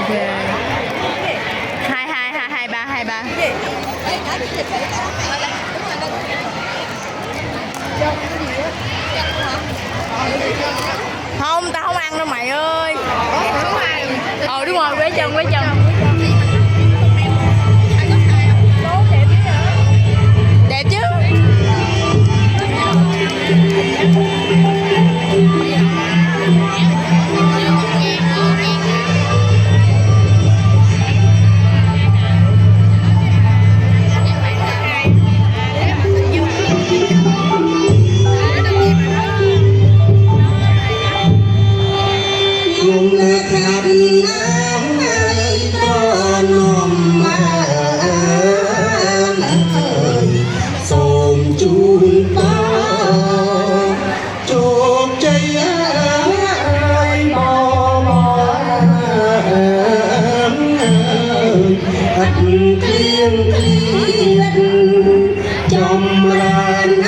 hai hai hai hai ba hai ba. Không, tao không ăn đâu mày ơi. Đúng rồi, quế chân. Đẹp chứ. Trong làn